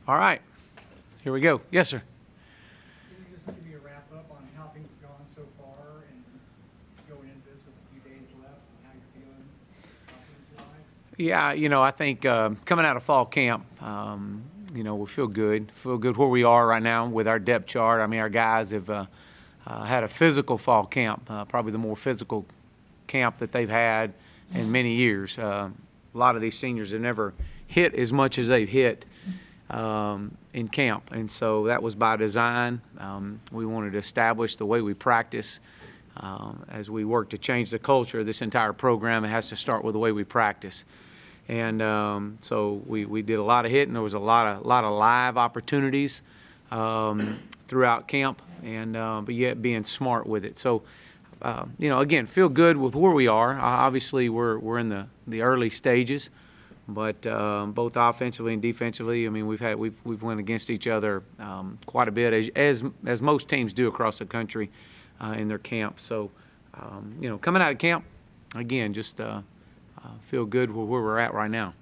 All right, here we go. Yes, sir. Can you just give me a wrap up on how things have gone so far and going into this with a few days left and how you're feeling confidence-wise? Yeah, I think coming out of fall camp, we feel good. Feel good where we are right now with our depth chart. I mean, our guys have had a physical fall camp, probably the more physical camp that they've had in many years. A lot of these seniors have never hit as much as they've hit in camp, and so that was by design. We wanted to establish the way we practice. As we work to change the culture of this entire program, it has to start with the way we practice. And so we did a lot of hitting. There was a lot of live opportunities throughout camp, and but yet being smart with it. So again, feel good with where we are. Obviously, we're in the early stages, but both offensively and defensively, I mean, we've went against each other quite a bit, as most teams do across the country in their camp. So coming out of camp, again, just feel good with where we're at right now.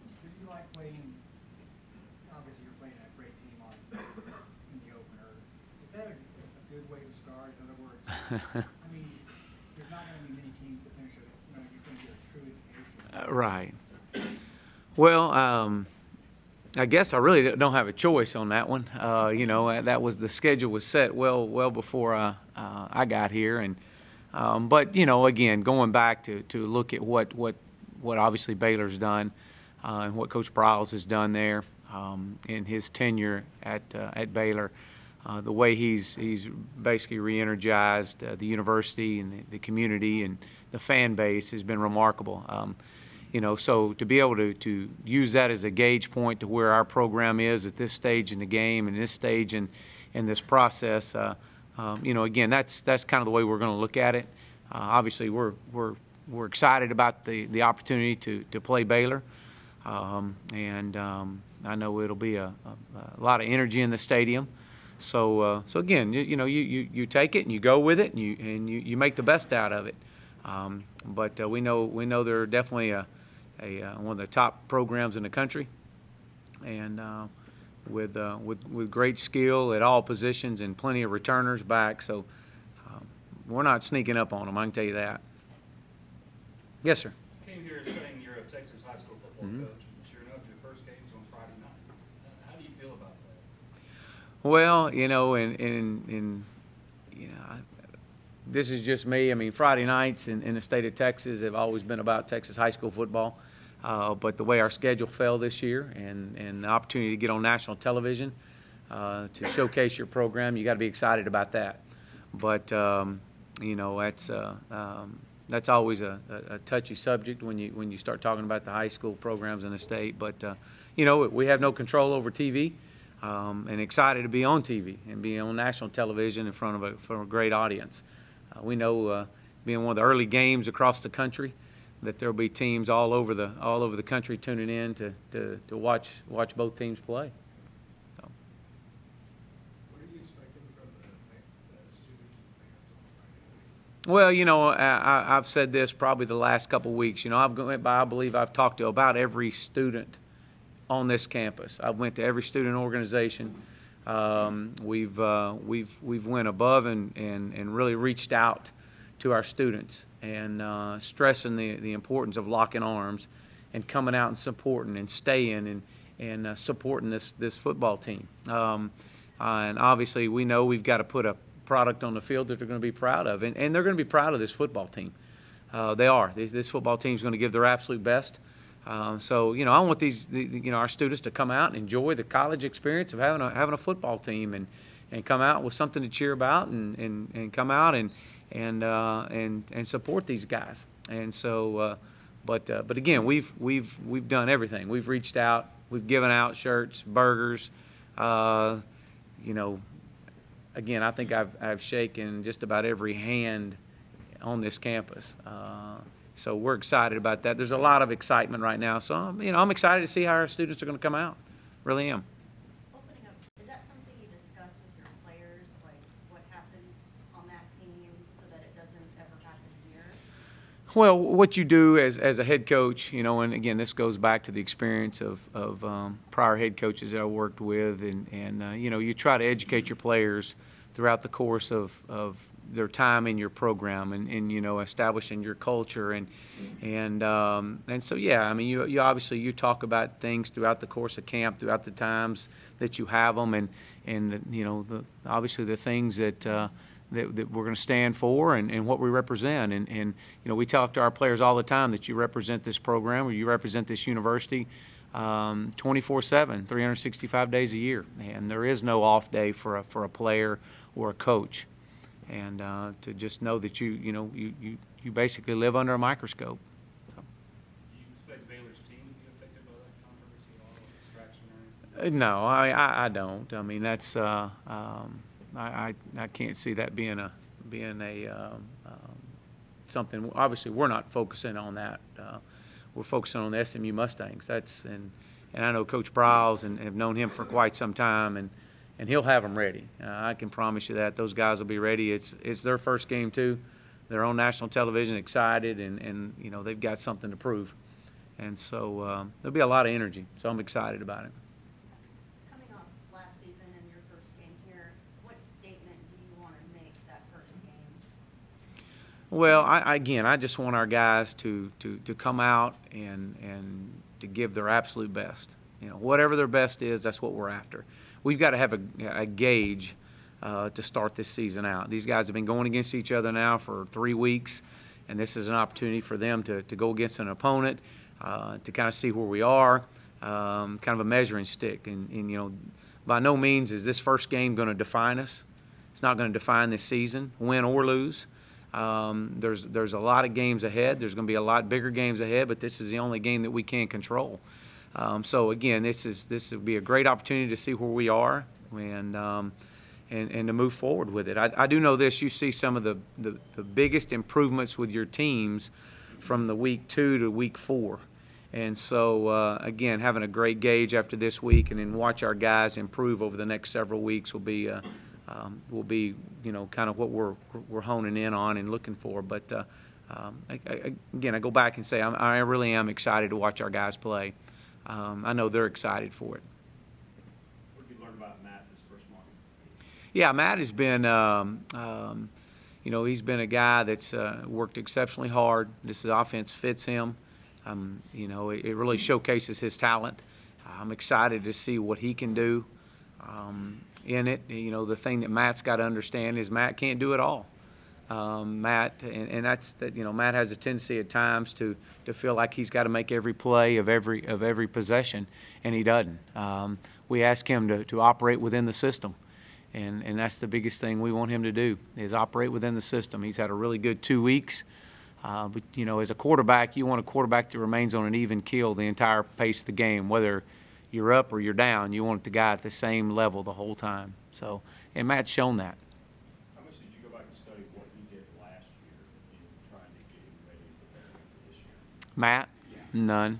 Do you like playing? Obviously, you're playing a great team in the opener. Is that a good way to start? In other words, I mean, there's not going to be many teams that finish it. You're going to get a true indication. Right. Well, I guess I really don't have a choice on that one. That was the schedule was set well before I got here, and but again, going back to look at what obviously Baylor's done and what Coach Bryles has done there in his tenure at Baylor, the way he's basically re-energized the university and the community and the fan base has been remarkable. So to be able to use that as a gauge point to where our program is at this stage in the game and this stage in this process, again, that's kind of the way we're going to look at it. Obviously, we're excited about the opportunity to play Baylor, and I know it'll be a lot of energy in the stadium. So again, you take it and you go with it and you make the best out of it. But we know they're definitely one of the top programs in the country, and with great skill at all positions and plenty of returners back. So we're not sneaking up on them, I can tell you that. Yes, sir. Came here saying you're a Texas high school football coach. Sure enough, your first game's on Friday night. How do you feel about that? Well, this is just me. I mean, Friday nights in the state of Texas have always been about Texas high school football. But the way our schedule fell this year and the opportunity to get on national television to showcase your program, you got to be excited about that. But that's always a touchy subject when you start talking about the high school programs in the state. But we have no control over TV, and excited to be on TV and be on national television in front of a great audience. We know being one of the early games across the country that there'll be teams all over the country tuning in to watch both teams play. So. What are you expecting from the students and fans on Friday night? Well, I've said this probably the last couple of weeks. I believe I've talked to about every student on this campus. I went to every student organization. We've went above and really reached out to our students and stressing the importance of locking arms and coming out and supporting and staying and supporting this football team. And obviously we know we've got to put a product on the field that they're going to be proud of, and they're going to be proud of this football team. They are. This football team is going to give their absolute best. So I want our students to come out and enjoy the college experience of having a football team and come out with something to cheer about and come out and support these guys. And so, but again, we've done everything. We've reached out. We've given out shirts, burgers. Again, I think I've shaken just about every hand on this campus. So we're excited about that. There's a lot of excitement right now. So I'm excited to see how our students are going to come out. Really am. Opening up, is that something you discuss with your players, like what happens on that team, so that it doesn't ever happen here? Well, what you do as a head coach, you know, and again, this goes back to the experience of prior head coaches that I worked with, and you know, you try to educate your players throughout the course of their time in your program, and you know, establishing your culture, and so yeah, I mean, you obviously you talk about things throughout the course of camp, throughout the times that you have them, and you know, obviously the things that we're going to stand for and what we represent. And you know, we talk to our players all the time that you represent this program or you represent this university 24/7, 365 days a year. And there is no off day for a player or a coach. And to just know that you basically live under a microscope. So. Do you expect Baylor's team to be affected by that controversy at all, or distraction or anything? No, I don't. I mean, that's I can't see that being a something. Obviously, we're not focusing on that. We're focusing on the SMU Mustangs. And I know Coach Briles and have known him for quite some time, and he'll have them ready. I can promise you that those guys will be ready. It's their first game too. They're on national television, excited, and you know, they've got something to prove. And so there'll be a lot of energy. So I'm excited about it. Coming off last season and your first game here, what statement do you want to make that first game? Well, I just want our guys to come out and to give their absolute best. You know, whatever their best is, that's what we're after. We've got to have a gauge to start this season out. These guys have been going against each other now for 3 weeks, and this is an opportunity for them to go against an opponent, to kind of see where we are, kind of a measuring stick. And you know, by no means is this first game going to define us. It's not going to define this season, win or lose. There's a lot of games ahead. There's going to be a lot bigger games ahead, but this is the only game that we can control. So again, this would be a great opportunity to see where we are and to move forward with it. I do know this: you see some of the biggest improvements with your teams from the week 2 to week 4, and so again, having a great gauge after this week and then watch our guys improve over the next several weeks will be you know, kind of what we're honing in on and looking for. But again, I go back and say I really am excited to watch our guys play. I know they're excited for it. What have you learned about Matt this first month? Yeah, Matt has been, you know, he's been a guy that's worked exceptionally hard. This offense fits him. You know, it really showcases his talent. I'm excited to see what he can do in it. You know, the thing that Matt's got to understand is Matt can't do it all. Matt, and that's that. You know, Matt has a tendency at times to feel like he's got to make every play of every possession, and he doesn't. We ask him to operate within the system, and that's the biggest thing we want him to do is operate within the system. He's had a really good 2 weeks, but you know, as a quarterback, you want a quarterback that remains on an even keel the entire pace of the game, whether you're up or you're down. You want the guy at the same level the whole time. So, and Matt's shown that. How much did you go back and study what he did last year in trying to get him ready and preparing for this year? Matt? None.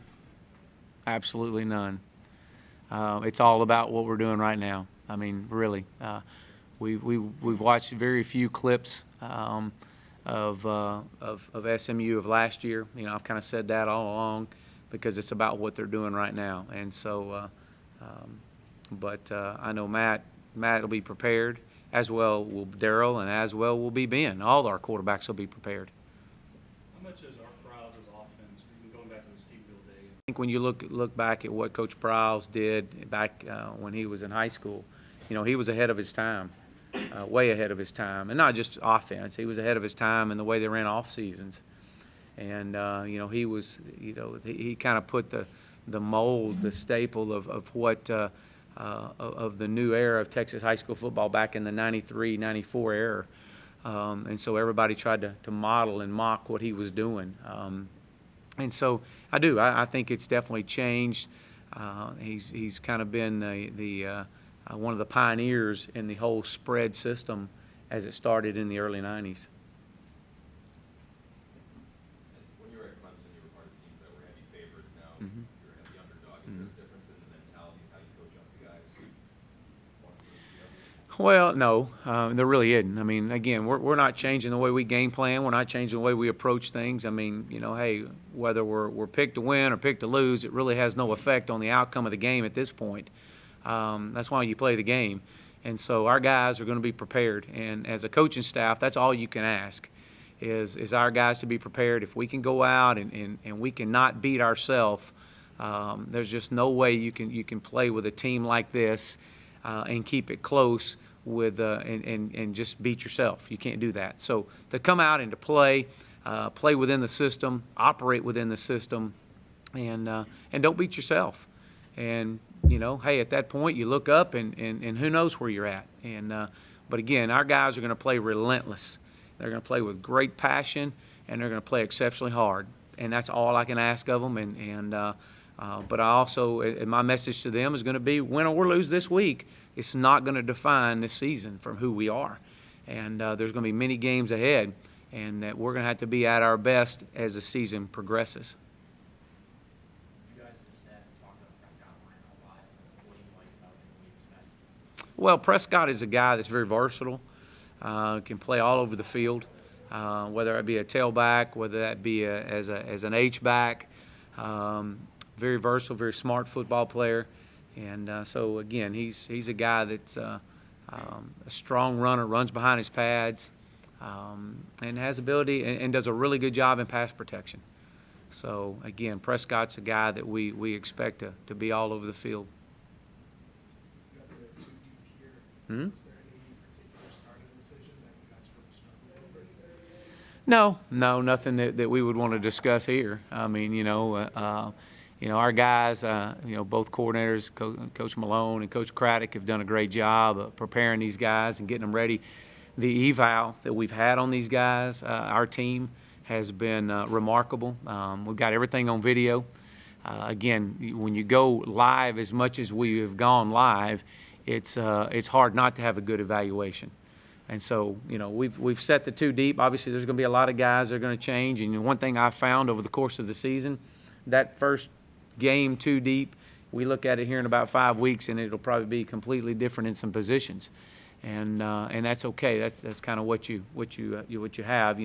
Absolutely none. It's all about what we're doing right now. I mean, really. We've watched very few clips of SMU of last year. You know, I've kind of said that all along because it's about what they're doing right now. And so, but I know Matt will be prepared, as well will Darryl, and as well will be Ben. All our quarterbacks will be prepared. How much is our Briles' offense, even going back to the Steveville day? I think when you look back at what Coach Briles did back when he was in high school, you know, he was ahead of his time, way ahead of his time, and not just offense. He was ahead of his time in the way they ran off seasons, and you know, he was, you know, he kind of put the mold, the staple of what of the new era of Texas high school football back in the '93, '94 era, and so everybody tried to model and mock what he was doing. And so I think it's definitely changed. He's kind of been the one of the pioneers in the whole spread system as it started in the early '90s. When you were at Clemson, you were part of teams that were heavy favorites. Now Mhm. you're a heavy underdog. Is there a difference in the mentality of how you coach up the guys? One versus the other? Well, no, there really isn't. I mean, again, we're not changing the way we game plan. We're not changing the way we approach things. I mean, you know, hey, whether we're picked to win or picked to lose, it really has no effect on the outcome of the game at this point. That's why you play the game. And so our guys are going to be prepared. And as a coaching staff, that's all you can ask is our guys to be prepared. If we can go out and we cannot beat ourselves, there's just no way you can play with a team like this and keep it close with and just beat yourself. You can't do that. So to come out and to play within the system, operate within the system, and don't beat yourself. And you know, hey, at that point you look up and who knows where you're at. And but again, our guys are going to play relentless. They're going to play with great passion, and they're going to play exceptionally hard. And that's all I can ask of them. But I also, my message to them is going to be, win or lose this week, it's not going to define this season from who we are. And there's going to be many games ahead, and that we're going to have to be at our best as the season progresses. You guys just said, talked about Prescott line a lot. What do you like about him? What do you expect? Well, Prescott is a guy that's very versatile, can play all over the field, whether it be a tailback, whether that be as an H-back. Very versatile, very smart football player. And so, again, he's a guy that's a strong runner, runs behind his pads, and has ability and does a really good job in pass protection. So, again, Prescott's a guy that we expect to be all over the field. You got the 2 deep here. Hmm? Is there any particular starting decision that you guys really struggle over? No, nothing that we would want to discuss here. I mean, our guys, both coordinators, Coach Malone and Coach Craddock, have done a great job of preparing these guys and getting them ready. The eval that we've had on these guys, our team, has been remarkable. We've got everything on video. Again, when you go live as much as we have gone live, it's hard not to have a good evaluation. And so, we've set the 2 deep. Obviously, there's going to be a lot of guys that are going to change. And one thing I found over the course of the season, that first game 2 deep, we look at it here in about 5 weeks, and it'll probably be completely different in some positions, and that's okay. That's kind of what you have,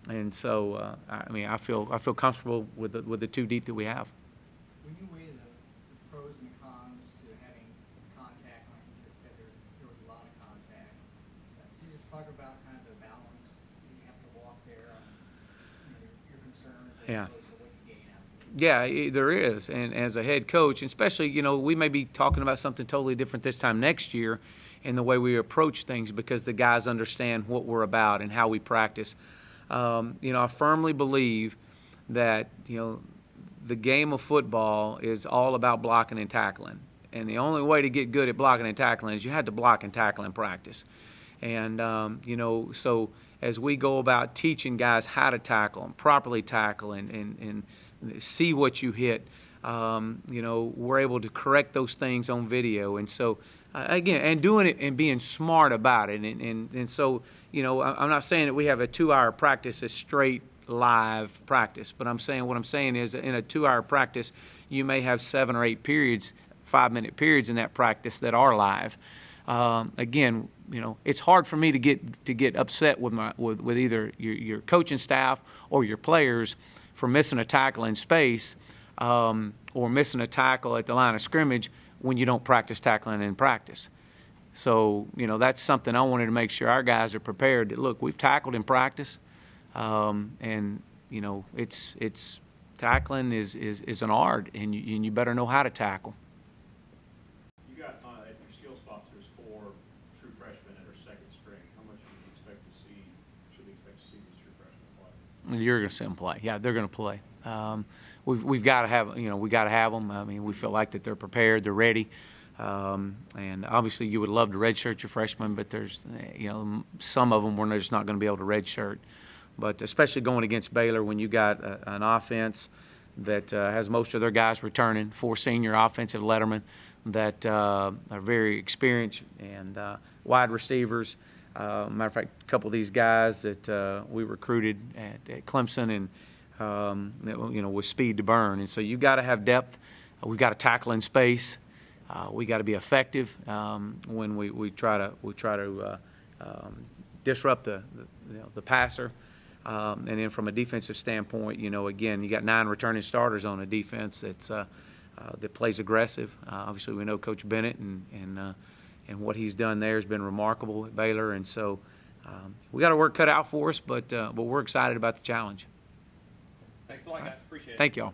and so I feel comfortable with the 2 deep that we have. When you weigh the pros and the cons to having contact, like you said, there was a lot of contact. Can you just talk about kind of the balance you have to walk there on your concerns as Yeah. opposed to what you gain out of it? Yeah, there is. And as a head coach, and especially, we may be talking about something totally different this time next year in the way we approach things because the guys understand what we're about and how we practice. I firmly believe that, the game of football is all about blocking and tackling. And the only way to get good at blocking and tackling is you had to block and tackle in practice. And, so as we go about teaching guys how to tackle and properly tackle and see what you hit, we're able to correct those things on video. And so, again, and doing it and being smart about it. And so, I'm not saying that we have a 2-hour practice as straight live practice, but what I'm saying is in a 2-hour practice, you may have 7 or 8 periods, 5-minute periods in that practice that are live. Again, it's hard for me to get upset with either your coaching staff or your players for missing a tackle in space or missing a tackle at the line of scrimmage when you don't practice tackling in practice. So, that's something I wanted to make sure our guys are prepared that, look, we've tackled in practice, and, it's tackling is an art, and you better know how to tackle. You got at your skill spots, there's 4 true freshmen that are second string. How much should we expect to see these true freshmen play? You're going to see them play. Yeah, they're going to play. We've got to have them. I mean, we feel like that they're prepared, they're ready. And obviously you would love to redshirt your freshmen, but there's, some of them we're just not going to be able to redshirt. But especially going against Baylor when you got an offense that has most of their guys returning, 4 senior offensive lettermen that are very experienced and wide receivers. Matter of fact, a couple of these guys that we recruited at Clemson and with speed to burn. And so you've got to have depth. We've got to tackle in space. We got to be effective when we try to disrupt the passer. And then from a defensive standpoint, again, you got 9 returning starters on a defense that plays aggressive. Obviously, we know Coach Bennett and what he's done there has been remarkable at Baylor, and so we got our work cut out for us, but we're excited about the challenge. Thanks a lot, guys. Appreciate it. Thank y'all.